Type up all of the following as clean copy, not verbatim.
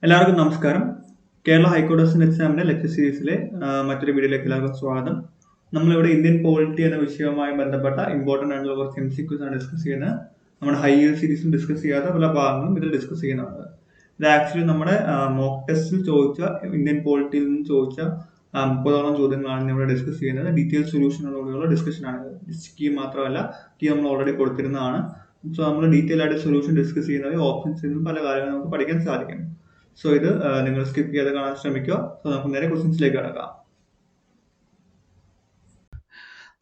എല്ലാവർക്കും നമസ്കാരം. കേരള ഹൈക്കോടതി അസിസ്റ്റന്റ് എക്സാമിന്റെ ലെക്ചർ സീരീസിലെ മറ്റൊരു വീഡിയോയിലേക്ക് എല്ലാവർക്കും സ്വാഗതം. നമ്മളിവിടെ ഇന്ത്യൻ പോളിറ്റി എന്ന വിഷയവുമായി ബന്ധപ്പെട്ട ഇമ്പോർട്ടന്റ് ആയിട്ടുള്ള കുറച്ച് MCQs ആണ് ഡിസ്കസ് ചെയ്യുന്നത്. നമ്മുടെ ഹൈ സീരീസിൽ ഡിസ്കസ് ചെയ്യാത്ത പല ഭാഗങ്ങളും ഇതിൽ ഡിസ്കസ് ചെയ്യുന്നുണ്ട്. ഇത് ആക്ച്വലി നമ്മുടെ മോക്ക് ടെസ്റ്റിൽ ചോദിച്ച ഇന്ത്യൻ പോളിറ്റിയിൽ നിന്ന് ചോദിച്ച 30ഓളം ചോദ്യങ്ങളാണ് ഇവിടെ ഡിസ്കസ് ചെയ്യുന്നത്. ഡീറ്റെയിൽ സൊല്യൂഷനോടുള്ള ഡിസ്കഷൻ ആണ്. കീ മാത്രമല്ല, കീ നമ്മൾ ഓൾറെഡി കൊടുത്തിരുന്നതാണ്. സോ നമ്മൾ ഡീറ്റെയിൽ ആയിട്ട് സൊല്യൂഷൻ ഡിസ്കസ് ചെയ്യുന്നത് ഓപ്ഷൻസിൽ നിന്നും പല കാര്യങ്ങളും നമുക്ക് പഠിക്കാൻ സാധിക്കും. സോ ഇത് നിങ്ങൾ സ്കിപ്പ് ചെയ്യാതെ കാണാൻ ശ്രമിക്കുക. സോ നമുക്ക് നേരെ ക്വസ്റ്റ്യൻസിലേക്ക് കടക്കാം.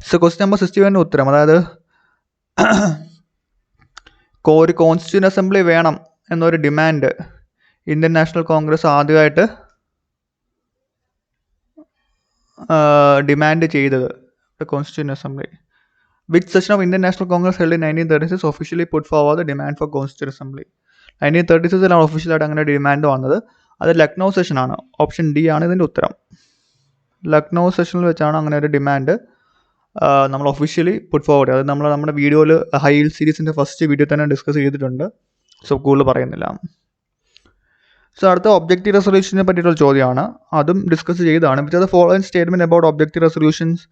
സോ ക്വസ്റ്റ്യൻ നമ്പർ 61 ഉത്തരം, അതായത് ഒരു കോൺസ്റ്റിറ്റ്യൂന്റ് അസംബ്ലി വേണം എന്നൊരു ഡിമാൻഡ് ഇന്ത്യൻ നാഷണൽ കോൺഗ്രസ് ആദ്യമായിട്ട് ഡിമാൻഡ് ചെയ്തത് constituent assembly. Which session of Indian national Congress held in 1936 officially put forward the demand for constituent assembly? 1936 ഒഫീഷ്യലായിട്ട് അങ്ങനെ ഡിമാൻഡ് വന്നത്. അത് ലക്നൗ സെഷനാണ്. ഓപ്ഷൻ ഡി ആണ് ഇതിൻ്റെ ഉത്തരം. ലക്നൗ സെഷനിൽ വെച്ചാണ് അങ്ങനെ ഒരു ഡിമാൻഡ് നമ്മൾ ഒഫീഷ്യലി പുട്ട് ഫോർവേഡ്. അത് നമ്മുടെ വീഡിയോയിൽ ഹൈ സീരീസിൻ്റെ ഫസ്റ്റ് വീഡിയോ തന്നെ ഡിസ്കസ് ചെയ്തിട്ടുണ്ട്. സോ കൂടുതൽ പറയുന്നില്ല. സോ അടുത്ത ഒബ്ജക്റ്റീവ് റെസൊല്യൂഷനെ പറ്റിയിട്ടുള്ള ചോദ്യമാണ്. അതും ഡിസ്കസ് ചെയ്തതാണ്. Which are the following statement about objective resolutions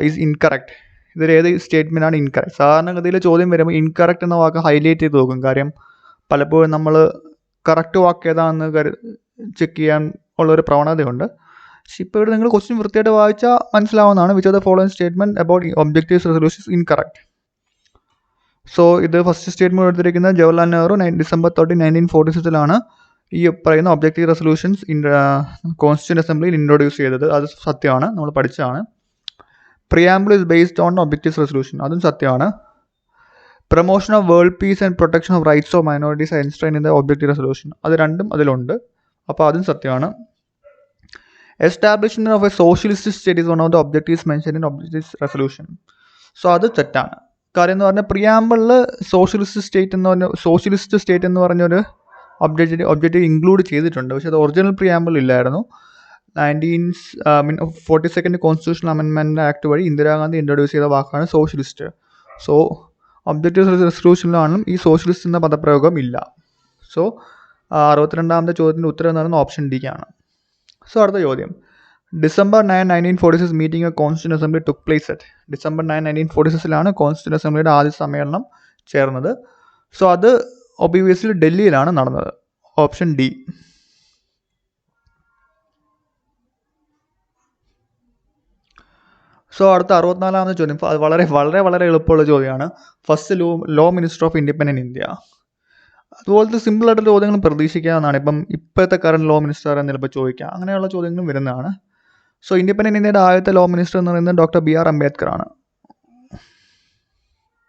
is incorrect? ഇതിൽ ഏത് സ്റ്റേറ്റ്മെന്റ് ആണ് ഇൻകറക്റ്റ്? സാധാരണഗതിയിൽ ചോദ്യം വരുമ്പോൾ ഇൻകറക്റ്റ് എന്ന വാക്ക് ഹൈലൈറ്റ് ചെയ്ത് നോക്കും. കാര്യം പലപ്പോഴും നമ്മൾ കറക്റ്റ് വാക്ക് ഏതാണെന്ന് ചെക്ക് ചെയ്യാൻ ഉള്ളൊരു പ്രവണതയുണ്ട്. പക്ഷെ ഇപ്പോൾ ഇവിടെ നിങ്ങൾ ക്വസ്റ്റ്യൻ വൃത്തിയായിട്ട് വായിച്ചാൽ മനസ്സിലാവുന്നതാണ്. Which are the following statement about objective resolutions incorrect? So ഇത് ഫസ്റ്റ് സ്റ്റേറ്റ്മെന്റ് എടുത്തിരിക്കുന്നത് ജവഹർലാൽ നെഹ്റു December 30, 1946 ഈ പറയുന്ന ഒബ്ജക്റ്റീവ് റെസൊല്യൂഷൻസ് കോൺസ്റ്റിറ്റ്യൂന്റ് അസംബ്ലിയിൽ ഇൻട്രൊഡ്യൂസ് ചെയ്തത്. അത് സത്യമാണ്, നമ്മൾ പഠിച്ചതാണ്. Preamble is based on objective resolution, അതും സത്യമാണ്. Promotion of world peace and protection of rights of minorities are enshrined in the objective resolution, അത് രണ്ടും അതിലുണ്ട്. അപ്പോൾ അതും സത്യമാണ്. Establishment of a socialist state is one of the objectives mentioned in objective resolution. So അത് തെറ്റാണ്. കാര്യം എന്ന് പറഞ്ഞാൽ പ്രിയാമ്പിളിൽ സോഷ്യലിസ്റ്റ് സ്റ്റേറ്റ് എന്ന് പറഞ്ഞൊരു ഒബ്ജക്റ്റീവ് ഇൻക്ലൂഡ് ചെയ്തിട്ടുണ്ട്. പക്ഷെ അത് ഒറിജിനൽ പ്രിയാമ്പിൾ ഇല്ലായിരുന്നു. 42nd കോൺസ്റ്റിറ്റ്യൂഷണൽ അമെൻമെൻറ്റ് ആക്ട് വഴി ഇന്ദിരാഗാന്ധി ഇൻട്രൊഡ്യൂസ് ചെയ്ത വാക്കാണ് സോഷ്യലിസ്റ്റ്. സോ ഒബ്ജക്റ്റീവ് റെസൊല്യൂഷനിലാണെങ്കിലും ഈ സോഷ്യലിസ്റ്റ് എന്ന പദപ്രയോഗം ഇല്ല. സോ 62ാമത്തെ ചോദ്യത്തിൻ്റെ ഉത്തരം എന്ന് പറയുന്നത് ഓപ്ഷൻ ഡി ആണ്. സോ അടുത്ത ചോദ്യം, December 9, 1946 meeting of constituent assembly took place at? December 9, 1946 constituent അസംബ്ലിയുടെ ആദ്യ സമ്മേളനം ചേർന്നത്. സോ അത് ഒബിയസ്ലി ഡൽഹിയിലാണ് നടന്നത്. Option D. സോ അടുത്ത 64ാമത്തെ ചോദ്യം, അത് വളരെ വളരെ വളരെ എളുപ്പമുള്ള ചോദ്യമാണ്. First law minister of independent India. അതുപോലത്തെ സിമ്പിളായിട്ടുള്ള ചോദ്യങ്ങളും പ്രതീക്ഷിക്കാവുന്നതാണ്. ഇപ്പോഴത്തെ കറണ്ട് ലോ മിനിസ്റ്റർ എന്ന് ചിലപ്പോൾ ചോദിക്കാം. അങ്ങനെയുള്ള ചോദ്യങ്ങളും വരുന്നതാണ്. സോ ഇൻഡിപെൻഡൻറ്റ് ഇന്ത്യയുടെ ആദ്യത്തെ ലോ മിനിസ്റ്റർ എന്ന് പറയുന്നത് ഡോക്ടർ BR അംബേദ്കർ ആണ്.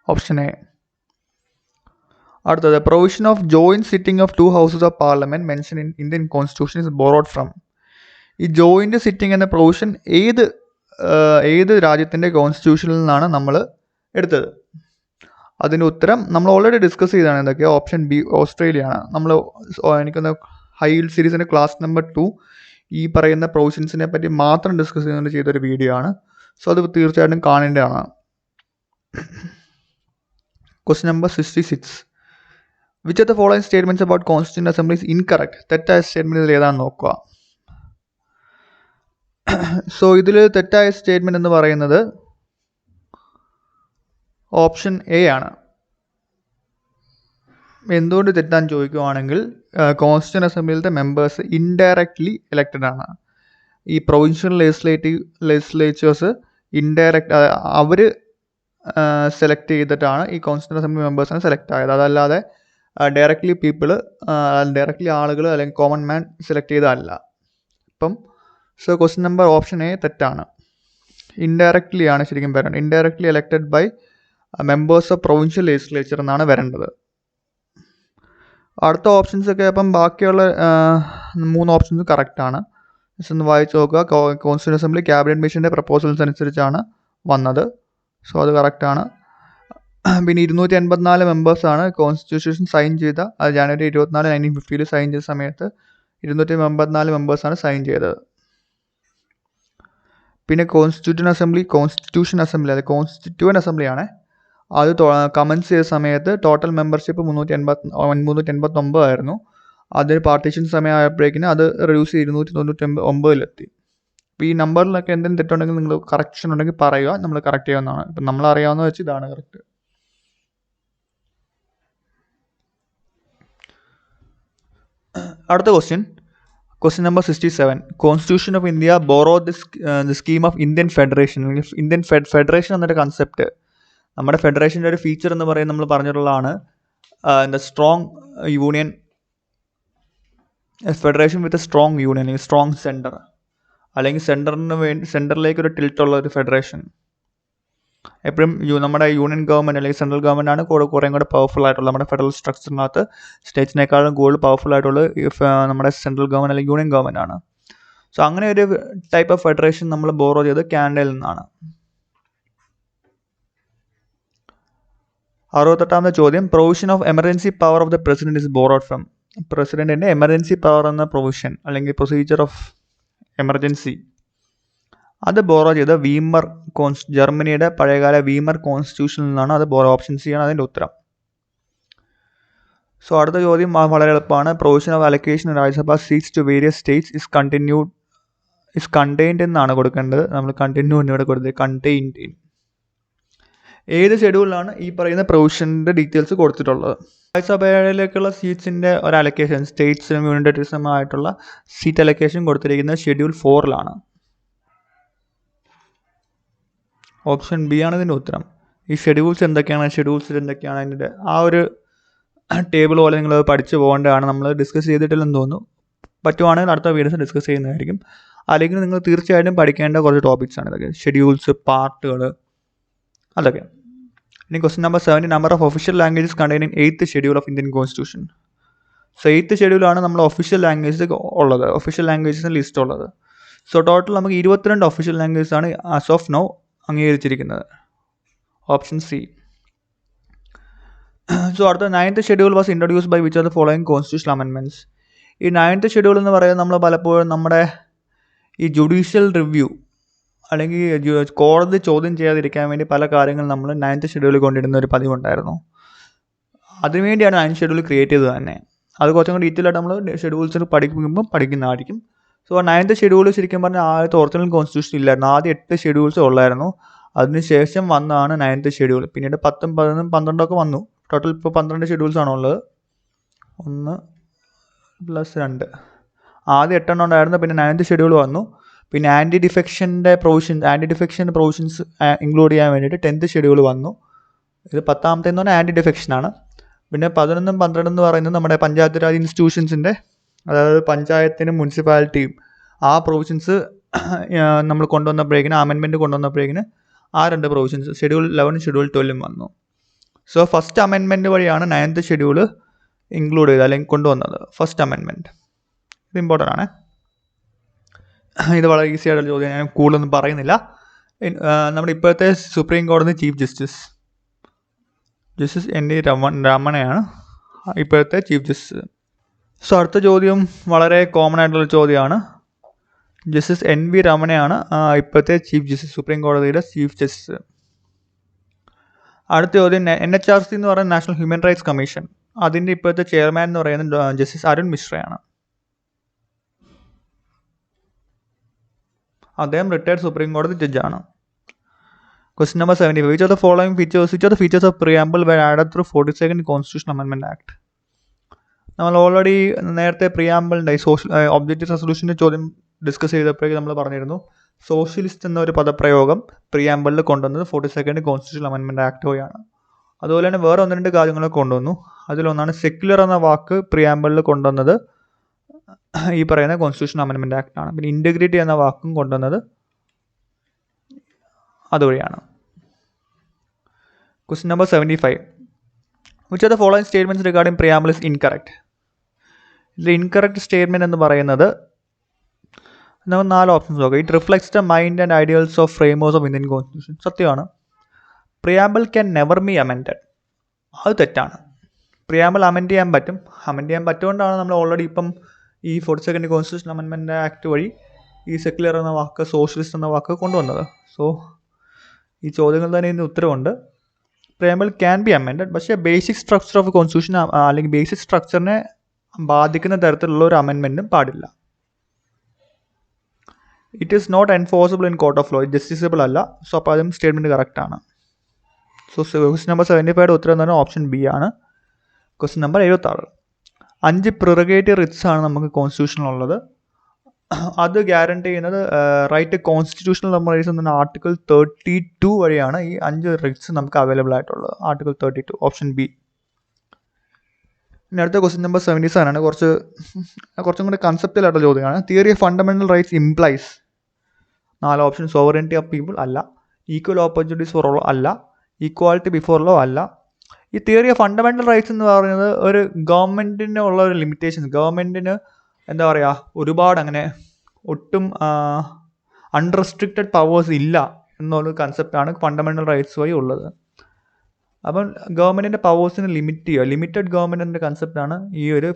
Option A. അടുത്തത്, provision of joint sitting of 2 houses of parliament mention in Indian constitution is borrowed from? ഈ ജോയിന്റ് സിറ്റിംഗ് എന്ന പ്രൊവിഷൻ ഏത് രാജ്യത്തിൻ്റെ കോൺസ്റ്റിറ്റ്യൂഷനിൽ നിന്നാണ് നമ്മൾ എടുത്തത്? അതിൻ്റെ ഉത്തരം നമ്മൾ ഓൾറെഡി ഡിസ്കസ് ചെയ്തതാണ്. എന്തൊക്കെ? ഓപ്ഷൻ ബി ഓസ്ട്രേലിയ ആണ്. എനിക്കൊന്ന് ഹൈ സീരീസിൻ്റെ ക്ലാസ് നമ്പർ 2 ഈ പറയുന്ന പ്രൊവിഷൻസിനെ പറ്റി മാത്രം ഡിസ്കസ് ചെയ്യുന്നുണ്ട് ചെയ്തൊരു വീഡിയോ ആണ്. സോ അത് തീർച്ചയായിട്ടും കാണേണ്ടതാണ്. Question number 66, which of the following statements about constituent assembly is incorrect? തെറ്റായ സ്റ്റേറ്റ്മെന്റ് ഇതിൽ ഏതാണെന്ന് നോക്കുക. സോ ഇതിൽ തെറ്റായ സ്റ്റേറ്റ്മെന്റ് എന്ന് പറയുന്നത് ഓപ്ഷൻ എ ആണ്. എന്തുകൊണ്ട് തെറ്റാന്ന് ചോദിക്കുവാണെങ്കിൽ കോൺസ്റ്റിറ്റ്യൂന്റ് അസംബ്ലിയിലത്തെ മെമ്പേഴ്സ് ഇൻഡയറക്ട്ലി ഇലക്റ്റഡ് ആണ്. ഈ പ്രൊവിൻഷ്യൽ ലെജിസ്ലേച്ചേഴ്സ് ഇൻഡയറക്റ്റ് അവർ സെലക്ട് ചെയ്തിട്ടാണ് ഈ കോൺസ്റ്റിറ്റ്യൂന്റ് അസംബ്ലി മെമ്പേഴ്സിനെ സെലക്ട് ആയത്. അതല്ലാതെ ഡയറക്ട്ലി ആളുകൾ അല്ലെങ്കിൽ കോമൺ മാൻ സെലക്ട് ചെയ്തതല്ല. ഇപ്പം so question number option A തെറ്റാണ്. ഇൻഡയറക്ട്ലി ആണ് ശരിക്കും വരേണ്ടത്. Indirectly elected by members of provincial legislature എന്നാണ് വരേണ്ടത്. അടുത്ത ഓപ്ഷൻസ് ഒക്കെ അപ്പം ബാക്കിയുള്ള 3 ഓപ്ഷൻസ് കറക്റ്റാണ്. ജസ്റ്റ് ഒന്ന് വായിച്ച് നോക്കുക. കോൺസ്റ്റിറ്റ്യൂന്റ് അസംബ്ലി ക്യാബിനറ്റ് മിഷൻ്റെ പ്രപ്പോസൽസ് അനുസരിച്ചാണ് വന്നത്. സോ അത് കറക്റ്റാണ്. പിന്നെ 284 മെമ്പേഴ്സാണ് കോൺസ്റ്റിറ്റ്യൂഷൻ സൈൻ ചെയ്ത. അത് January 24, 1950 സൈൻ ചെയ്ത സമയത്ത് 284 മെമ്പേഴ്സാണ് സൈൻ ചെയ്തത്. പിന്നെ കോൺസ്റ്റിറ്റ്യൂവൻ്റ് അസംബ്ലിയാണ്. അത് കമൻസ് ചെയ്ത സമയത്ത് ടോട്ടൽ മെമ്പർഷിപ്പ് 389 ആയിരുന്നു. അതിന് പാർട്ടീഷൻ സമയമായപ്പോഴേക്കിന് അത് റെഡ്യൂസ് ചെയ്ത് 299 അപ്പോൾ ഈ നമ്പറിലൊക്കെ എന്തെങ്കിലും തെറ്റുണ്ടെങ്കിൽ നിങ്ങൾ കറക്ഷൻ ഉണ്ടെങ്കിൽ പറയുക, നമ്മൾ കറക്റ്റ് ചെയ്യാവുന്നതാണ്. ഇപ്പം നമ്മൾ അറിയാവുന്ന വെച്ച് ഇതാണ് കറക്റ്റ്. അടുത്ത question number 67. Constitution of India borrow the scheme of Indian federation. Indian federation എന്നൊരു കൺസെപ്റ്റ്, നമ്മുടെ ഫെഡറേഷൻ്റെ ഒരു ഫീച്ചർ എന്ന് പറയുന്നത് നമ്മൾ പറഞ്ഞിട്ടുള്ളതാണ് strong union, federation with a strong union, അല്ലെങ്കിൽ സ്ട്രോങ് സെൻറ്റർ, അല്ലെങ്കിൽ സെൻറ്ററിലേക്ക് ഒരു ടിൽട്ടുള്ള ഒരു ഫെഡറേഷൻ. എപ്പോഴും നമ്മുടെ യൂണിയൻ ഗവൺമെൻറ് അല്ലെങ്കിൽ സെൻട്രൽ ഗവൺമെൻറ് ആണ് കുറേ കൂടെ പവർഫുൾ ആയിട്ടുള്ള, നമ്മുടെ ഫെഡറൽ സ്ട്രക്ചറിനകത്ത് സ്റ്റേറ്റ്സിനേക്കാളും കൂടുതൽ പവർഫുൾ ആയിട്ടുള്ള നമ്മുടെ സെൻട്രൽ ഗവൺമെൻറ് അല്ലെങ്കിൽ യൂണിയൻ ഗവൺമെൻറ് ആണ്. സോ അങ്ങനെ ഒരു ടൈപ്പ് ഓഫ് ഫെഡറേഷൻ നമ്മൾ ബോറോ ചെയ്ത് കാനഡയിൽ നിന്നാണ്. 68ാമത്തെ ചോദ്യം, provision of emergency power of the president is borrowed from. പ്രസിഡന്റിന്റെ എമർജൻസി പവർ എന്ന പ്രൊവിഷൻ അല്ലെങ്കിൽ പ്രൊസീജിയർ ഓഫ് എമർജൻസി അത് ബോറോ ചെയ്ത് ജർമ്മനിയുടെ പഴയകാല വീമർ കോൺസ്റ്റിറ്റ്യൂഷനിൽ നിന്നാണ്. അത് ബോറോ. ഓപ്ഷൻ സി ആണ് അതിൻ്റെ ഉത്തരം. സോ അടുത്ത ചോദ്യം വളരെ എളുപ്പമാണ്. Provision of allocation Rajya Sabha seats to various states is contained എന്നാണ് കൊടുക്കേണ്ടത്. നമ്മൾ കണ്ടിന്യൂ എന്നിവിടെ കൊടുത്തത് കണ്ടെയ്ൻഡ് ഇൻ. ഏത് ഷെഡ്യൂളിലാണ് ഈ പറയുന്ന പ്രൊവിഷൻ്റെ ഡീറ്റെയിൽസ് കൊടുത്തിട്ടുള്ളത്? രാജ്യസഭയിലേക്കുള്ള സീറ്റ്സിൻ്റെ ഒരു അലൊക്കേഷൻ, സ്റ്റേറ്റ്സിനും യൂണിയൻ ടെറിട്ടറീസിനും ആയിട്ടുള്ള സീറ്റ് അലൊക്കേഷൻ കൊടുത്തിരിക്കുന്നത് ഷെഡ്യൂൾ 4 ഓപ്ഷൻ ബി ആണ് ഇതിൻ്റെ ഉത്തരം. ഈ ഷെഡ്യൂൾസിൽ എന്തൊക്കെയാണ് അതിൻ്റെ ആ ഒരു ടേബിൾ പോലെ നിങ്ങൾ പഠിച്ചു പോകേണ്ടതാണ്. നമ്മൾ ഡിസ്കസ് ചെയ്തിട്ടില്ലെന്ന് തോന്നുന്നു. പറ്റുവാണെങ്കിൽ അടുത്ത വീഡിയോസ് ഡിസ്കസ് ചെയ്യുന്നതായിരിക്കും. അല്ലെങ്കിൽ നിങ്ങൾ തീർച്ചയായിട്ടും പഠിക്കേണ്ട കുറച്ച് ടോപ്പിക്സ് ആണ് ഇതൊക്കെ, ഷെഡ്യൂൾസ്, പാർട്ടുകൾ, അതൊക്കെ. ഇനി question number 70. Number of official languages contain in 8th schedule of Indian constitution. So 8th ഷെഡ്യൂളാണ് നമ്മൾ ഒഫീഷ്യൽ ലാംഗ്വേജസ് ഉള്ളത്, ഒഫീഷ്യൽ ലാംഗ്വേജസിന് ലിസ്റ്റ് ഉള്ളത്. സോ ടോട്ടൽ നമുക്ക് 22 ഒഫീഷ്യൽ ലാംഗ്വേജസ് ആണ് ആസ് ഓഫ് നൗ അംഗീകരിച്ചിരിക്കുന്നത്. Option C. സോ അടുത്ത 9th schedule was introduce by which are the following constitutional amendments. ഈ 9th ഷെഡ്യൂൾ എന്ന് പറയുന്നത് നമ്മൾ പലപ്പോഴും നമ്മുടെ ഈ ജുഡീഷ്യൽ റിവ്യൂ അല്ലെങ്കിൽ കോടതി ചോദ്യം ചെയ്യാതിരിക്കാൻ വേണ്ടി പല കാര്യങ്ങളും നമ്മൾ 9th ഷെഡ്യൂളിൽ കൊണ്ടിടുന്ന ഒരു പതിവുണ്ടായിരുന്നു. അതിനുവേണ്ടിയാണ് 9th ഷെഡ്യൂൾ ക്രിയേറ്റ് ചെയ്തത് തന്നെ. അത് കുറച്ചും കൂടി ഡീറ്റെയിൽ ആയിട്ട് നമ്മൾ ഷെഡ്യൂൾസിൽ പഠിക്കുന്നതായിരിക്കും. സോ 9th ഷെഡ്യൂൾ ശരിക്കും പറഞ്ഞാൽ ആദ്യത്തെ ഒറിജിനൽ കോൺസ്റ്റിറ്റ്യൂഷൻ ഇല്ലായിരുന്നു. ആദ്യം 8 ഷെഡ്യൂൾസ് ഉള്ളായിരുന്നു. അതിനുശേഷം വന്നതാണ് 9th ഷെഡ്യൂൾ. പിന്നീട് 10, 11, 12 ഒക്കെ വന്നു. ടോട്ടൽ ഇപ്പോൾ 12 ഷെഡ്യൂൾസ് ആണോ ഉള്ളത്. 1 + 2. ആദ്യം 8 ഉണ്ടായിരുന്നു. പിന്നെ 9th ഷെഡ്യൂൾ വന്നു. പിന്നെ ആൻറ്റി ഡിഫെക്ഷൻ്റെ പ്രൊവിഷൻസ് ഇൻക്ലൂഡ് ചെയ്യാൻ വേണ്ടിയിട്ട് 10th ഷെഡ്യൂൾ വന്നു. ഇത് 10ാമത്തെ എന്ന് പറഞ്ഞാൽ ആൻറ്റി ഡിഫെക്ഷനാണ്. പിന്നെ 11, 12 എന്ന് പറയുന്നത് നമ്മുടെ പഞ്ചായത്ത് രാജ് ഇൻസ്റ്റിറ്റ്യൂഷൻസിൻ്റെ, അതായത് പഞ്ചായത്തിനും മുനിസിപ്പാലിറ്റിയും ആ പ്രൊവിഷൻസ് നമ്മൾ കൊണ്ടുവന്നപ്പോഴേക്കിന്, അമെൻമെൻറ്റ് കൊണ്ടുവന്നപ്പോഴേക്കിന് ആ 2 പ്രൊവിഷൻസ് ഷെഡ്യൂൾ 11 ഷെഡ്യൂൾ 12 വന്നു. സോ ഫസ്റ്റ് അമെൻമെൻറ്റ് വഴിയാണ് 9th ഷെഡ്യൂൾ ഇൻക്ലൂഡ് ചെയ്തത് അല്ലെങ്കിൽ കൊണ്ടുവന്നത്. ഫസ്റ്റ് അമെൻമെൻറ്റ് ഇത് ഇമ്പോർട്ടൻ്റ് ആണ്. ഇത് വളരെ ഈസി ആയിട്ടുള്ള ചോദ്യം, ഞാൻ കൂടുതലൊന്നും പറയുന്നില്ല. നമ്മുടെ ഇപ്പോഴത്തെ സുപ്രീം കോടതി ചീഫ് ജസ്റ്റിസ് N.V. രമണയാണ് ഇപ്പോഴത്തെ ചീഫ് ജസ്റ്റിസ്. സോ അടുത്ത ചോദ്യം വളരെ കോമൺ ആയിട്ടുള്ള ചോദ്യമാണ്. Justice N.V. രമണയാണ് ഇപ്പോഴത്തെ ചീഫ് ജസ്റ്റിസ്, സുപ്രീം കോടതിയുടെ ചീഫ് ജസ്റ്റിസ്. അടുത്ത ചോദ്യം, NHRC എന്ന് പറയുന്ന നാഷണൽ ഹ്യൂമൻ റൈറ്റ്സ് കമ്മീഷൻ, അതിൻ്റെ ഇപ്പോഴത്തെ ചെയർമാൻ എന്ന് പറയുന്നത് ജസ്റ്റിസ് അരുൺ മിശ്രയാണ്. അദ്ദേഹം റിട്ടയർഡ് സുപ്രീം കോടതി ജഡ്ജാണ്. Question number 75. Which of the features of preamble were added through 42nd Constitutional Amendment Act? നമ്മൾ ഓൾറെഡി നേരത്തെ പ്രിയാമ്പിളിൻ്റെ ഒബ്ജക്റ്റീവ് റെസൊല്യൂഷൻ്റെ ചോദ്യം ഡിസ്കസ് ചെയ്തപ്പോഴേക്കും നമ്മൾ പറഞ്ഞിരുന്നു, സോഷ്യലിസ്റ്റ് എന്നൊരു പദപ്രയോഗം പ്രിയാമ്പിളിൽ കൊണ്ടുവന്നത് 42nd Constitutional Amendment Act വഴിയാണ്. അതുപോലെ തന്നെ വേറെ 1-2 കാര്യങ്ങളൊക്കെ കൊണ്ടുവന്നു. അതിലൊന്നാണ് സെക്യുലർ എന്ന വാക്ക് പ്രിയാമ്പിളിൽ കൊണ്ടുവന്നത് ഈ പറയുന്ന കോൺസ്റ്റിറ്റ്യൂഷൻ അമെൻമെൻറ്റ് ആക്ട് ആണ്. പിന്നെ ഇൻറ്റഗ്രിറ്റി എന്ന വാക്കും കൊണ്ടുവന്നത് അതുവഴിയാണ്. Question number 75. Which are the following statements regarding preamble is incorrect? ഇതിൽ ഇൻകറക്റ്റ് സ്റ്റേറ്റ്മെൻറ്റ് എന്ന് പറയുന്നത് നമുക്ക് 4 ഓപ്ഷൻസ് നോക്കാം. It reflects the mind and ideals of framers of Indian constitution. സത്യമാണ്. Preamble can never be amended. അത് തെറ്റാണ്. പ്രിയാമ്പിൾ അമെൻഡ് ചെയ്യാൻ പറ്റുകൊണ്ടാണ് നമ്മൾ ഓൾറെഡി ഇപ്പം ഈ 42nd കോൺസ്റ്റിറ്റ്യൂഷൻ അമെൻമെൻറ്റ് ആക്ട് വഴി ഈ സെക്യുലർ എന്ന വാക്ക്, സോഷ്യലിസ്റ്റ് എന്ന വാക്ക് കൊണ്ടുവന്നത്. സോ ഈ ചോദ്യങ്ങൾ തന്നെ ഇതിന് ഉത്തരവുണ്ട്. പ്രിയാമ്പിൾ ക്യാൻ ബി അമെൻഡഡ്, പക്ഷേ ബേസിക് സ്ട്രക്ചർ ഓഫ് കോൺസ്റ്റിറ്റ്യൂഷൻ അല്ലെങ്കിൽ ബേസിക് സ്ട്രക്ചറിനെ ബാധിക്കുന്ന തരത്തിലുള്ള ഒരു അമെൻമെൻറ്റും പാടില്ല. It is not enforceable in court of law, justiciable അല്ല. സോ അപ്പോൾ അതും സ്റ്റേറ്റ്മെൻറ്റ് കറക്റ്റാണ്. സോ ക്വസ്റ്റ്യൻ നമ്പർ 75 ഉത്തരം എന്ന് പറഞ്ഞാൽ ഓപ്ഷൻ ബി ആണ്. ക്വസ്റ്റ്യൻ നമ്പർ 76, 5 പ്രിറഗേറ്റീവ് റിറ്റ്സ് ആണ് നമുക്ക് കോൺസ്റ്റിറ്റ്യൂഷനിലുള്ളത്. അത് ഗ്യാരണ്ടി ചെയ്യുന്നത് റൈറ്റ് കോൺസ്റ്റിറ്റ്യൂഷണൽ റൈറ്റ്സ് എന്ന ആർട്ടിക്കിൾ 32 വഴിയാണ് ഈ 5 റിറ്റ്സ് നമുക്ക് അവൈലബിൾ ആയിട്ടുള്ളത്. Article 32 option B. ഇനി അടുത്ത ക്വസ്റ്റ്യൻ നമ്പർ 77 ആണ്. കുറച്ചും കൂടി കൺസെപ്റ്റലായിട്ടുള്ള ചോദ്യമാണ്. Theory of fundamental rights implies 4 option. Sovereignty of people അല്ല, ഈക്വൽ ഓപ്പർച്യൂണിറ്റീസ് ഫോർ ഓൾ അല്ല, ഈക്വാലിറ്റി ബിഫോർ ലോ അല്ല. ഈ തിയറി ഓഫ് ഫണ്ടമെൻ്റൽ റൈറ്റ്സ് എന്ന് പറയുന്നത് ഒരു ഗവൺമെൻറ്റിന് ഉള്ള ഒരു ലിമിറ്റേഷൻ, ഗവൺമെൻറ്റിന് എന്താ പറയുക, ഒരുപാട് അങ്ങനെ ഒട്ടും അൺറെസ്ട്രിക്റ്റഡ് പവേഴ്സ് ഇല്ല എന്നൊരു കൺസെപ്റ്റാണ് ഫണ്ടമെൻ്റൽ റൈറ്റ്സ് വഴി ഉള്ളത്. അപ്പം ഗവൺമെൻറ്റിൻ്റെ പവേഴ്സിന് ലിമിറ്റ് ചെയ്യുക, ലിമിറ്റഡ് ഗവൺമെൻറ്റിൻ്റെ കൺസെപ്റ്റാണ് ഈ ഒരു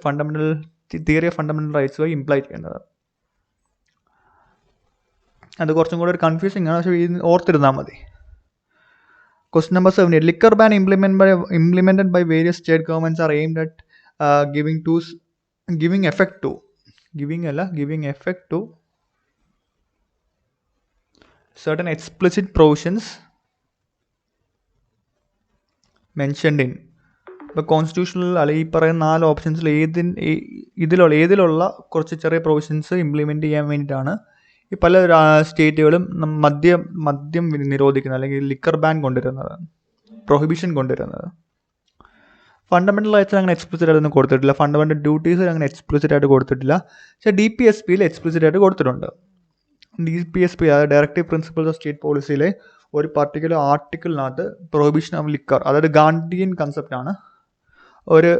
തിയറി ഓഫ് ഫണ്ടമെൻ്റൽ റൈറ്റ്സ് വഴി ഇംപ്ലൈ ചെയ്യുന്നത്. അത് കുറച്ചും കൂടെ ഒരു കൺഫ്യൂസിങ് ആണ്, പക്ഷേ ഓർത്തിരുന്നാൽ മതി. Question number 78, liquor ban implemented by various state governments are aimed at giving effect to certain explicit provisions mentioned in. ഇപ്പോൾ കോൺസ്റ്റിറ്റ്യൂഷനിൽ അല്ല ഈ പറയുന്ന 4 ഓപ്ഷൻസിൽ ഏതിലുള്ള കുറച്ച് ചെറിയ പ്രൊവിഷൻസ് ഇംപ്ലിമെൻറ്റ് ചെയ്യാൻ വേണ്ടിയിട്ടാണ് ഈ പല സ്റ്റേറ്റുകളും മദ്യം നിരോധിക്കുന്നത് അല്ലെങ്കിൽ ലിക്കർ ബാൻ കൊണ്ടുവരുന്നത്, പ്രൊഹിബിഷൻ കൊണ്ടുവരുന്നത്. ഫണ്ടമെൻ്റൽ റൈറ്റ്സിൽ അങ്ങനെ എക്സ്പ്ലിസിറ്റ് ആയിട്ടൊന്നും കൊടുത്തിട്ടില്ല, ഫണ്ടമെൻ്റൽ ഡ്യൂട്ടീസിൽ അങ്ങനെ എക്സ്പ്ലിസിറ്റ് ആയിട്ട് കൊടുത്തിട്ടില്ല. പക്ഷേ DPSPയിൽ എക്സ്പ്ലിസിറ്റ് ആയിട്ട് കൊടുത്തിട്ടുണ്ട്. DPSP അതായത് ഡയറക്റ്റീവ് പ്രിൻസിപ്പിൾസ് ഓഫ് സ്റ്റേറ്റ് പോളിസിയിലെ ഒരു പർട്ടിക്കുലർ ആർട്ടിക്കിളിനകത്ത് പ്രൊഹിബിഷൻ ഓഫ് ലിക്കർ, അതായത് ഗാന്ധിയൻ കൺസെപ്റ്റാണ്, ഒരു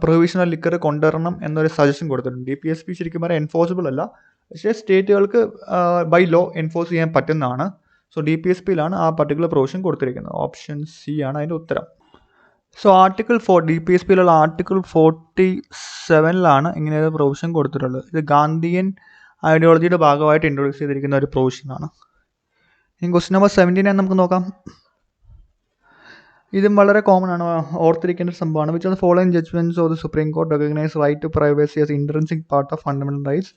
പ്രൊഹിബിഷൻ ഓഫ് ലിക്കർ കൊണ്ടുവരണം എന്നൊരു സജഷൻ കൊടുത്തിട്ടുണ്ട്. DPSP ശരിക്കും പറയാൻ എൻഫോഴ്സിബിൾ അല്ല, പക്ഷേ സ്റ്റേറ്റുകൾക്ക് ബൈ ലോ എൻഫോഴ്സ് ചെയ്യാൻ പറ്റുന്നതാണ്. സോ DPSPയിലാണ് ആ പർട്ടിക്കുലർ പ്രൊവിഷൻ കൊടുത്തിരിക്കുന്നത്. ഓപ്ഷൻ സി ആണ് അതിൻ്റെ ഉത്തരം. സോ ആർട്ടിക്കിൾ 4 DPSPയിലുള്ള ആർട്ടിക്കിൾ 47 ഇങ്ങനെ ഒരു പ്രൊവിഷൻ കൊടുത്തിട്ടുള്ളത്. ഇത് ഗാന്ധിയൻ ഐഡിയോളജിയുടെ ഭാഗമായിട്ട് ഇൻട്രൊഡ്യൂസ് ചെയ്തിരിക്കുന്ന ഒരു പ്രൊവിഷനാണ്. ഇനി ക്വസ്റ്റ്യൻ നമ്പർ 79 നമുക്ക് നോക്കാം. ഇതും വളരെ കോമൺ ആണ്, ഓർത്തിരിക്കേണ്ട ഒരു സംഭവമാണ്. Which of the following judgments of the Supreme Court recognise right to privacy as intrinsic part of fundamental rights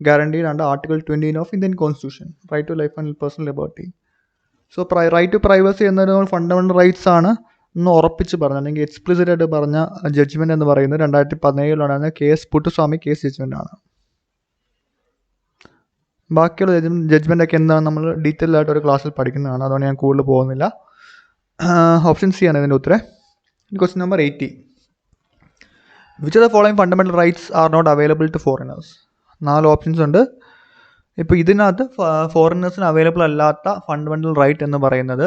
guaranteed under Article 20 of Indian Constitution, right to life and personal liberty. So right to privacy എന്നൊരു fundamental rights ആണ് എന്ന് ഉറപ്പിച്ച് പറഞ്ഞ അല്ലെങ്കിൽ explicit ആയിട്ട് പറഞ്ഞ judgement എന്ന് പറയുന്നത് 2017 KS പുട്ടുസ്വാമി കേസ് ജഡ്ജ്മെൻ്റ് ആണ്. ബാക്കിയുള്ള ജഡ്ജ്മെൻ്റ് ഒക്കെ എന്താണ് നമ്മൾ ഡീറ്റെയിൽ ആയിട്ട് ഒരു ക്ലാസ്സിൽ പഠിക്കുന്നതാണ്, അതുകൊണ്ട് ഞാൻ കൂടുതൽ പോകുന്നില്ല. ഓപ്ഷൻ സി ആണ് ഇതിൻ്റെ ഉത്തരം. Question number 80, which of the following fundamental rights are not available to foreigners? 4 options ഉണ്ട്. ഇപ്പോൾ ഇതിനകത്ത് ഫോറിനേഴ്സിന് അവൈലബിൾ അല്ലാത്ത ഫണ്ടമെൻ്റൽ റൈറ്റ് എന്ന് പറയുന്നത്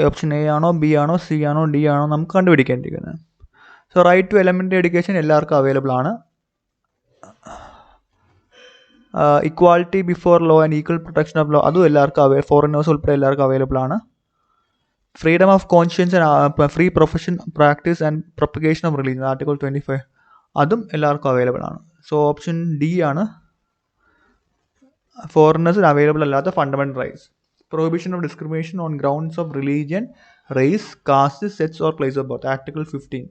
ഓപ്ഷൻ എ ആണോ, ബി ആണോ, സി ആണോ, ഡി ആണോ നമുക്ക് കണ്ടുപിടിക്കേണ്ടിയിരിക്കുന്നത്. So right to elementary education എല്ലാവർക്കും അവൈലബിൾ ആണ്. Equality before law and equal protection of law അതും എല്ലാവർക്കും ഫോറിനേഴ്സ് ഉൾപ്പെടെ എല്ലാവർക്കും അവൈലബിൾ ആണ്. Freedom of conscience and free profession practice and propagation of religion article 25 അതും എല്ലാവർക്കും അവൈലബിൾ ആണ്. സോ ഓപ്ഷൻ ഡി ആണ് ഫോറിനേഴ്സിന് അവൈലബിൾ അല്ലാത്ത fundamental rights. Prohibition of discrimination on grounds of religion, race, caste, sex or place of birth article 15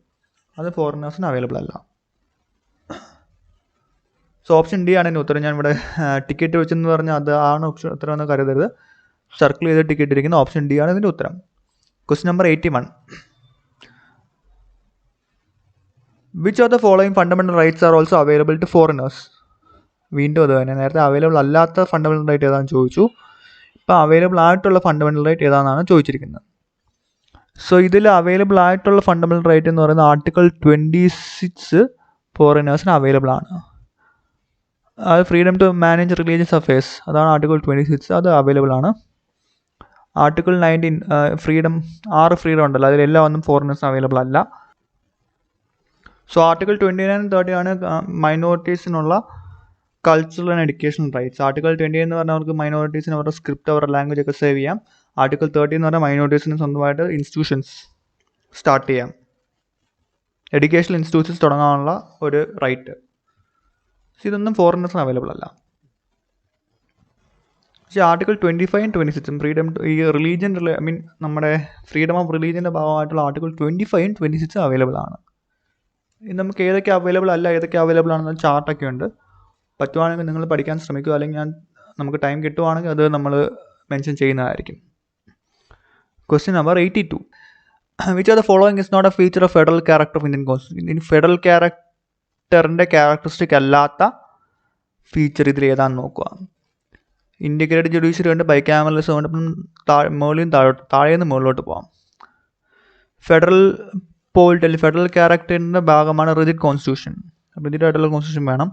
അത് ഫോറിനേഴ്സിന് available അല്ല. So option D ആണ് എൻ്റെ ഉത്തരം. ഞാൻ ഇവിടെ ടിക്കറ്റ് വെച്ചെന്ന് പറഞ്ഞാൽ അത് ആണ് ഓപ്ഷൻ ഉത്തരം എന്ന് കരുതരുത്. സർക്കിൾ ചെയ്ത് ടിക്കറ്റ് ഇരിക്കുന്ന ഓപ്ഷൻ ഡി ആണ് ഇതിൻ്റെ ഉത്തരം. Question number 81, which of the following fundamental rights are also available to foreigners? വീണ്ടും അത് തന്നെ, നേരത്തെ അവൈലബിൾ അല്ലാത്ത ഫണ്ടമെൻ്റൽ റൈറ്റ് ഏതാണെന്ന് ചോദിച്ചു, ഇപ്പോൾ അവൈലബിൾ ആയിട്ടുള്ള ഫണ്ടമെൻ്റൽ റൈറ്റ് ഏതാണെന്നാണ് ചോദിച്ചിരിക്കുന്നത്. സോ ഇതിൽ അവൈലബിൾ ആയിട്ടുള്ള ഫണ്ടമെൻ്റൽ റൈറ്റ് എന്ന് പറയുന്നത് ആർട്ടിക്കിൾ 26 ഫോറിനേഴ്സിന് അവൈലബിൾ ആണ്. അത് freedom to manage religious affairs അതാണ് ആർട്ടിക്കിൾ 26, അത് അവൈലബിൾ ആണ്. ആർട്ടിക്കിൾ 19 ഫ്രീഡം 6 ഫ്രീഡം ഉണ്ടല്ലോ, അതിലെല്ലാം ഒന്നും ഫോറിനേഴ്സിന് അവൈലബിൾ അല്ല. സോ ആർട്ടിക്കിൾ 29 30 ആണ് മൈനോറിറ്റീസിനുള്ള cultural and educational rights. Article 20 എന്ന് പറഞ്ഞാൽ അവർക്ക് മൈനോറിറ്റീസിന് അവരുടെ സ്ക്രിപ്റ്റ് അവരുടെ ലാംഗ്വേജ് ഒക്കെ സേവ് ചെയ്യാം. ആർട്ടിക്കിൾ 30 എന്ന് പറഞ്ഞാൽ മൈനോറിറ്റീസിന് സ്വന്തമായിട്ട് ഇൻസ്റ്റിറ്റ്യൂഷൻസ് സ്റ്റാർട്ട് ചെയ്യാം, എഡ്യൂക്കേഷണൽ ഇൻസ്റ്റിറ്റ്യൂഷൻസ് തുടങ്ങാനുള്ള ഒരു റൈറ്റ്. ഇതൊന്നും ഫോറിനേഴ്സിന് അവൈലബിൾ അല്ല. പക്ഷേ ആർട്ടിക്കിൾ 25 26 ഫ്രീഡം ഈ റിലീജിയൻ നമ്മുടെ ഫ്രീഡം ഓഫ് റിലീജിയൻ്റെ ഭാഗമായിട്ടുള്ള ആർട്ടിക്കിൾ 25 26 അവൈലബിൾ ആണ്. ഇനി നമുക്ക് ഏതൊക്കെ അവൈലബിൾ അല്ല, ഏതൊക്കെ അവൈലബിൾ ആണെന്ന ചാർട്ടൊക്കെ ഉണ്ട്. പറ്റുവാണെങ്കിൽ നിങ്ങൾ പഠിക്കാൻ ശ്രമിക്കുക, അല്ലെങ്കിൽ നമുക്ക് ടൈം കിട്ടുവാണെങ്കിൽ അത് നമ്മൾ മെൻഷൻ ചെയ്യുന്നതായിരിക്കും. Question number 82. Which are the following is not a feature of federal character of Indian constitution. ഇനി ഫെഡറൽ ക്യാരക്ടറിൻ്റെ ക്യാരക്ടറിസ്റ്റിക് അല്ലാത്ത ഫീച്ചർ ഇതിൽ ഏതാണെന്ന് നോക്കുക. ഇൻറ്റിഗ്രേറ്റഡ് ജുഡീഷ്യറി ഉണ്ട്, ബൈക്യാമറലിസം ഉണ്ട്. അപ്പം താഴേന്ന് മുകളിലോട്ട് പോകാം. ഫെഡറൽ പോളിറ്റി അല്ലെങ്കിൽ ഫെഡറൽ ക്യാരക്ടറിൻ്റെ ഭാഗമാണ് റിജിഡ് കോൺസ്റ്റിറ്റ്യൂഷൻ. റിജിഡ് ആയിട്ടുള്ള കോൺസ്റ്റിറ്റ്യൂഷൻ വേണം.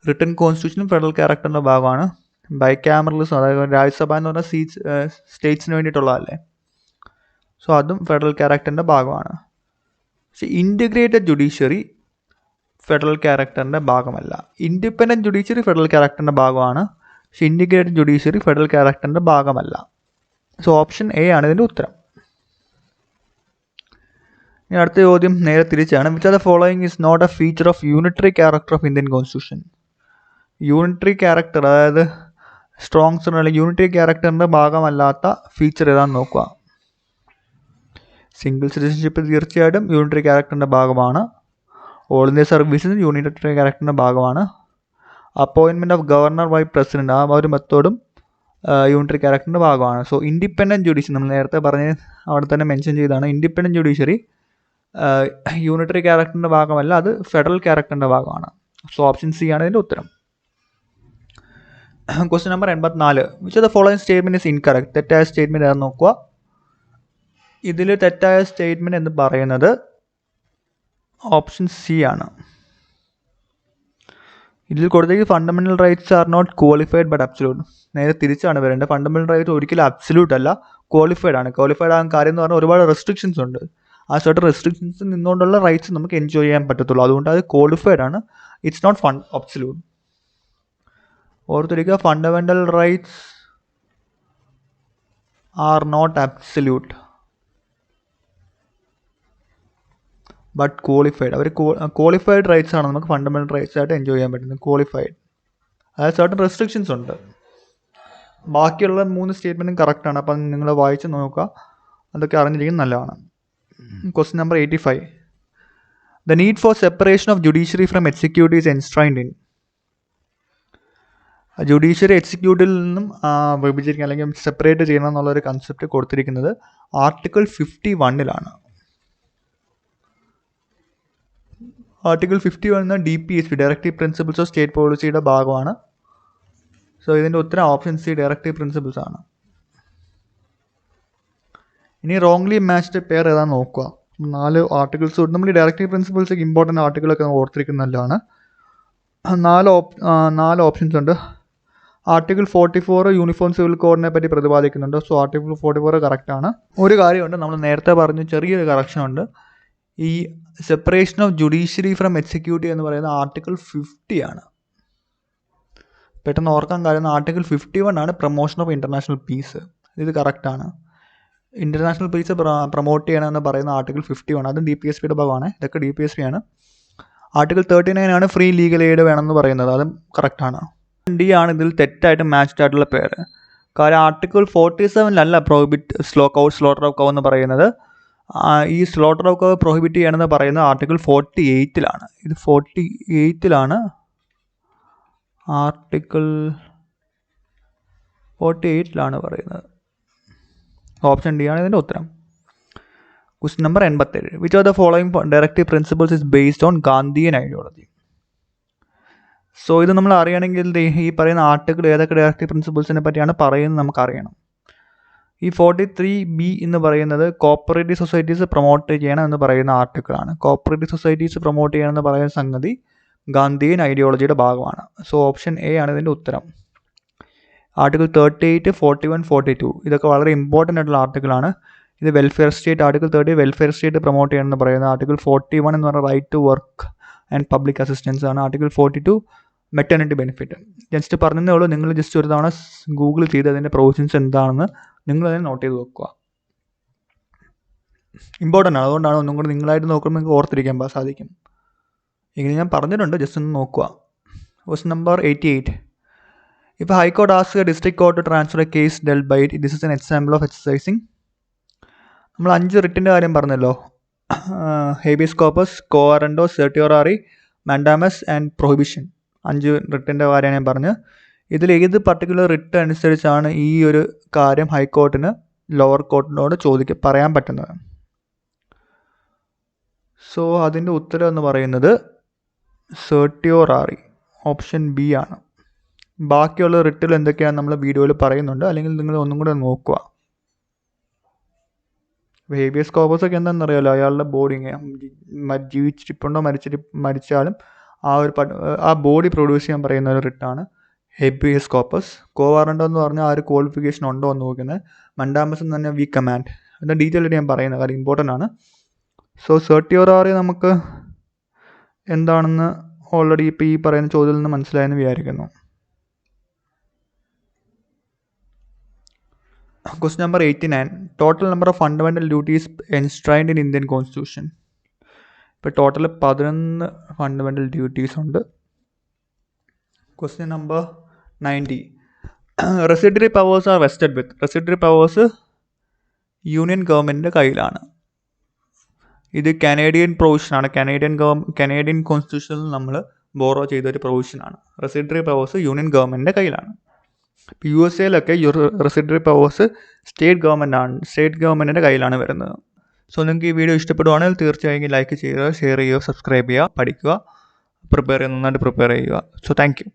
റിട്ടൺ കോൺസ്റ്റിറ്റ്യൂഷനും ഫെഡറൽ ക്യാരക്ടറിൻ്റെ ഭാഗമാണ്. ബൈക്യാമറലിസം, അതായത് രാജ്യസഭ എന്ന് പറഞ്ഞാൽ സ്റ്റേറ്റ്സിന് വേണ്ടിയിട്ടുള്ളതല്ലേ, സോ അതും ഫെഡറൽ ക്യാരക്ടറിൻ്റെ ഭാഗമാണ്. പക്ഷേ ഇൻറ്റിഗ്രേറ്റഡ് ജുഡീഷ്യറി ഫെഡറൽ ക്യാരക്ടറിൻ്റെ ഭാഗമല്ല. ഇൻഡിപെൻഡൻറ്റ് ജുഡീഷ്യറി ഫെഡറൽ ക്യാരക്ടറിൻ്റെ ഭാഗമാണ്, പക്ഷേ ഇൻറ്റിഗ്രേറ്റഡ് ജുഡീഷ്യറി ഫെഡറൽ ക്യാരക്ടറിൻ്റെ ഭാഗമല്ല. സോ ഓപ്ഷൻ എ ആണ് ഇതിൻ്റെ ഉത്തരം. ഇനി അടുത്ത ചോദ്യം നേരെ തിരിച്ചാണ്. Which are the following is not a feature of unitary character of Indian constitution. Unitary character, അതായത് സ്ട്രോങ്സ് അല്ലെങ്കിൽ യൂണിറ്ററി ക്യാരക്ടറിൻ്റെ ഭാഗമല്ലാത്ത ഫീച്ചർ ഏതാണെന്ന് നോക്കുക. സിംഗിൾ സിറ്റിസൺഷിപ്പ് തീർച്ചയായിട്ടും യൂണിറ്ററി ക്യാരക്ടറിൻ്റെ ഭാഗമാണ്. ഓൾ ഇന്ത്യ സർവീസിന് യൂണിറ്ററി ക്യാരക്ടറിൻ്റെ ഭാഗമാണ്. Appointment of governor by president, ആ ഒരു മെത്തേഡും യൂണിറ്ററി ക്യാരക്ടറിൻ്റെ ഭാഗമാണ്. സോ ഇൻഡിപെൻഡൻറ്റ് ജുഡീഷ്യറി നമ്മൾ നേരത്തെ പറഞ്ഞ് അവിടെ തന്നെ മെൻഷൻ ചെയ്തതാണ്. ഇൻഡിപെൻഡൻറ്റ് ജുഡീഷ്യറി യൂണിറ്ററി ക്യാരക്ടറിൻ്റെ ഭാഗമല്ല, അത് ഫെഡറൽ ക്യാരക്ടറിൻ്റെ ഭാഗമാണ്. സോ ഓപ്ഷൻ സി ആണ് ഇതിൻ്റെ ഉത്തരം. Question number 84. Which of the following statement is incorrect. തെറ്റായ സ്റ്റേറ്റ്മെൻറ്റ് ഏതാണെന്ന് നോക്കുക. ഇതിൽ തെറ്റായ സ്റ്റേറ്റ്മെൻറ്റ് എന്ന് പറയുന്നത് ഓപ്ഷൻ സി ആണ്. ഇതിൽ കൊടുത്തേക്ക് fundamental rights are not qualified but absolute. നേരെ തിരിച്ചാണ് വരേണ്ടത്. ഫണ്ടമെൻ്റൽ റൈറ്റ്സ് ഒരിക്കലും അബ്സല്യൂട്ട് അല്ല, ക്വാളിഫൈഡ് ആണ്. ക്വാളിഫൈഡ് ആകാൻ കാര്യം എന്ന് പറഞ്ഞാൽ ഒരുപാട് റെസ്ട്രിക്ഷൻസ് ഉണ്ട്. ആ സർട്ടൻ റെസ്ട്രിക്ഷൻസ് നിന്നുകൊണ്ടുള്ള റൈറ്റ്സ് നമുക്ക് എൻജോയ് ചെയ്യാൻ പറ്റത്തുള്ളൂ. അതുകൊണ്ട് അത് ക്വാളിഫൈഡ് ആണ്, ഇറ്റ്സ് നോട്ട് അബ്സല്യൂട്ട്. ഓർത്തിരിക്കുക, fundamental rights are not absolute but qualified. അവർ ക്വാളിഫൈഡ് റൈറ്റ്സ് ആണ് നമുക്ക് ഫണ്ടമെൻ്റൽ റൈറ്റ്സ് ആയിട്ട് എൻജോയ് ചെയ്യാൻ പറ്റുന്നത്. ക്വാളിഫൈഡ്, അതായത് സർട്ടൻ റെസ്ട്രിക്ഷൻസ് ഉണ്ട്. ബാക്കിയുള്ള 3 സ്റ്റേറ്റ്മെൻറ്റും കറക്റ്റാണ്. അപ്പം നിങ്ങൾ വായിച്ച് നോക്കുക, അതൊക്കെ അറിഞ്ഞിരിക്കുന്നത് നല്ലതാണ്. Question number 85. The need for separation of judiciary from executive is enshrined in. Judiciary എക്സിക്യൂട്ടീവിൽ നിന്നും വിഭജിക്കുക അല്ലെങ്കിൽ സെപ്പറേറ്റ് ചെയ്യണം എന്നുള്ളൊരു കൺസെപ്റ്റ് കൊടുത്തിരിക്കുന്നത് article 51 article 51 DPSP, directive principles of state പോളിസിയുടെ ഭാഗമാണ്. സോ ഇതിൻ്റെ ഉത്തരം ഓപ്ഷൻ സി, ഡയറക്റ്റീവ് പ്രിൻസിപ്പിൾസ് ആണ്. ഇനി റോങ്ലി മാച്ച്ഡ് പെയർ ഏതാണെന്ന് നോക്കുക. 4 ആർട്ടിക്കിൾസ് ഉണ്ട്. നമ്മൾ ഈ ഡയറക്റ്റീവ് പ്രിൻസിപ്പിൾസൊക്കെ ഇമ്പോർട്ടൻ്റ് ആർട്ടിക്കിളൊക്കെ ഓർത്തിരിക്കുന്നതല്ലാണ്. 4 ഓപ്ഷൻസ് ഉണ്ട്. ആർട്ടിക്കിൾ 44 യൂണിഫോം സിവിൽ കോഡിനെ പറ്റി പ്രതിപാദിക്കുന്നുണ്ട്. സോ ആർട്ടിക്കിൾ 44 കറക്റ്റാണ്. ഒരു കാര്യമുണ്ട്, നമ്മൾ നേരത്തെ പറഞ്ഞു, ചെറിയൊരു കറക്ഷൻ ഉണ്ട്. ഈ separation of judiciary from executive എന്ന് പറയുന്നത് ആർട്ടിക്കിൾ 50 ആണ്. പെട്ടെന്ന് ഓർക്കാൻ കാര്യം ആർട്ടിക്കിൾ 51 ആണ്, പ്രൊമോഷൻ ഓഫ് ഇൻ്റർനാഷണൽ പീസ്. ഇത് കറക്റ്റാണ്. ഇൻ്റർനാഷണൽ പീസ് പ്രൊമോട്ട് ചെയ്യണമെന്ന് പറയുന്ന ആർട്ടിക്കിൾ 51, അതും DPSPയുടെ ഭാഗമാണ്. ഇതൊക്കെ DPSP ആണ്. ആർട്ടിക്കിൾ 39 ആണ്, ഫ്രീ ലീഗൽ എയ്ഡ് വേണമെന്ന് പറയുന്നത്, അതും കറക്റ്റാണ്. D ആണ് ഇതിൽ തെറ്റായിട്ട് മാച്ച്ഡ് ആയിട്ടുള്ള പേര്. കാര്യം ആർട്ടിക്കിൾ 47 പ്രോഹിബിറ്റ് സ്ലോട്ടർ ഓഫ് കൗ എന്ന് പറയുന്നത്. ഈ സ്ലോട്ടർ ഓഫ് കൗ പ്രോഹിബിറ്റ് ചെയ്യണമെന്ന് പറയുന്നത് ആർട്ടിക്കിൾ 48 ഇത് 48 ആർട്ടിക്കിൾ 48 പറയുന്നത്. ഓപ്ഷൻ ഡി ആണ് ഇതിൻ്റെ ഉത്തരം. Question number 87. Which are the following directive principles is based on Gandhian ideology. So ഇത് നമ്മൾ അറിയണമെങ്കിൽ ഈ പറയുന്ന ആർട്ടിക്കിൾ ഏതൊക്കെ ഡയറക്റ്റീവ് പ്രിൻസിപ്പിൾസിനെ പറ്റിയാണ് പറയുന്നത് നമുക്കറിയണം. ഈ 43B എന്ന് പറയുന്നത് കോപ്പറേറ്റീവ് സൊസൈറ്റീസ് പ്രൊമോട്ട് ചെയ്യണം എന്ന് പറയുന്ന ആർട്ടിക്കിളാണ്. കോപ്പറേറ്റീവ് സൊസൈറ്റീസ് പ്രൊമോട്ട് ചെയ്യണം എന്ന് പറയുന്ന സംഗതി ഗാന്ധിയൻ ഐഡിയോളജിയുടെ ഭാഗമാണ്. സോ ഓപ്ഷൻ എ ആണ് ഇതിൻ്റെ ഉത്തരം. ആർട്ടിക്കിൾ 38, 41, 42 ഇതൊക്കെ വളരെ ഇമ്പോർട്ടൻ്റ് ആയിട്ടുള്ള ആർട്ടിക്കിളാണ്. ഇത് welfare state, article 30 welfare state promote ചെയ്യണം എന്ന് പറയുന്നത്. ആർട്ടിക്കിൾ 41 എന്ന് പറഞ്ഞാൽ right to work and public assistance ആണ്. Article 42 maternity benefit. ജസ്റ്റ് പറഞ്ഞതേ ഉള്ളൂ, നിങ്ങൾ ജസ്റ്റ് ഒരു തവണ ഗൂഗിൾ ചെയ്ത് അതിൻ്റെ പ്രൊവിഷൻസ് എന്താണെന്ന് നിങ്ങളതിനെ നോട്ട് ചെയ്ത് വെക്കുക. ഇമ്പോർട്ടൻ്റ് ആണ്, അതുകൊണ്ടാണ് ഒന്നും കൂടി നിങ്ങളായിട്ട് നോക്കുമ്പോൾ നിങ്ങൾക്ക് ഓർത്തിരിക്കാൻ സാധിക്കും. ഇങ്ങനെ ഞാൻ പറഞ്ഞിട്ടുണ്ട്, ജസ്റ്റ് ഒന്ന് നോക്കുക. Question number 88. If High Court asks a district court to transfer a case dealt by it, this is an example of exercising. നമ്മൾ 5 റിട്ടിൻ്റെ കാര്യം പറഞ്ഞല്ലോ. Habeas corpus, quo warranto, certiorari, mandamus and prohibition. 5 റിട്ടിൻ്റെ കാര്യമാണ് ഞാൻ പറഞ്ഞത്. ഇതിൽ ഏത് പർട്ടിക്കുലർ റിട്ട് അനുസരിച്ചാണ് ഈ ഒരു കാര്യം ഹൈക്കോർട്ടിന് ലോവർ കോർട്ടിനോട് പറയാൻ പറ്റുന്നത്. സോ അതിൻ്റെ ഉത്തരം എന്ന് പറയുന്നത് സെർട്ടിയോറാറി, ഓപ്ഷൻ ബി ആണ്. ബാക്കിയുള്ള റിട്ടുകൾ എന്തൊക്കെയാണ് നമ്മൾ വീഡിയോയിൽ പറയുന്നുണ്ട്, അല്ലെങ്കിൽ നിങ്ങൾ ഒന്നും കൂടെ നോക്കുക. ഹേബിയസ് കോർപ്പസ് ഒക്കെ എന്താണെന്ന് അറിയാമല്ലോ, അയാളുടെ ബോഡി ജീവിച്ചിരിപ്പുണ്ടോ മരിച്ചാലും ആ ബോഡി പ്രൊഡ്യൂസ് ചെയ്യാൻ പറയുന്ന ഒരു റിട്ടാണ് ഹേബിയസ് കോർപ്പസ്. കോ വാറണ്ടോ എന്ന് പറഞ്ഞാൽ ആ ഒരു ക്വാളിഫിക്കേഷൻ ഉണ്ടോ എന്ന് നോക്കുന്നത്. മൻഡാമസ് എന്ന് പറഞ്ഞാൽ വി കമാൻഡ്. അതിൻ്റെ ഡീറ്റെയിൽ ആയിട്ട് ഞാൻ പറയുന്നത് കാര്യം ഇമ്പോർട്ടൻ്റ് ആണ്. സോ സെർട്ടിയോറാറി നമുക്ക് എന്താണെന്ന് ഓൾറെഡി ഇപ്പോൾ ഈ പറയുന്ന ചോദ്യത്തിൽ നിന്ന് മനസ്സിലായെന്ന് വിചാരിക്കുന്നു. Question number 89. Total number of fundamental duties enshrined in Indian Constitution. ഇപ്പോൾ ടോട്ടൽ 11 ഫണ്ടമെൻ്റൽ ഡ്യൂട്ടീസ് ഉണ്ട്. Question number 90. Residuary powers are vested with. Residuary powers union ഗവൺമെൻറ്റിൻ്റെ കയ്യിലാണ്. ഇത് കനേഡിയൻ പ്രൊവിഷനാണ്. കനേഡിയൻ കോൺസ്റ്റിറ്റ്യൂഷനിൽ നമ്മൾ ബോറോ ചെയ്തൊരു പ്രൊവിഷനാണ്. റെസിഡറി പവേഴ്സ് യൂണിയൻ ഗവൺമെൻറ്റിൻ്റെ കയ്യിലാണ്. യു എസ് എയിലൊക്കെ റെസിഡറി പവേഴ്സ് സ്റ്റേറ്റ് ഗവൺമെൻറ്റിൻ്റെ കയ്യിലാണ് വരുന്നത്. സോ നിങ്ങൾക്ക് ഈ വീഡിയോ ഇഷ്ടപ്പെടുവാണെങ്കിൽ തീർച്ചയായും ലൈക്ക് ചെയ്യുക, ഷെയർ ചെയ്യുക, സബ്സ്ക്രൈബ് ചെയ്യുക, പഠിക്കുക, നന്നായിട്ട് പ്രിപ്പയർ ചെയ്യുക. So thank you.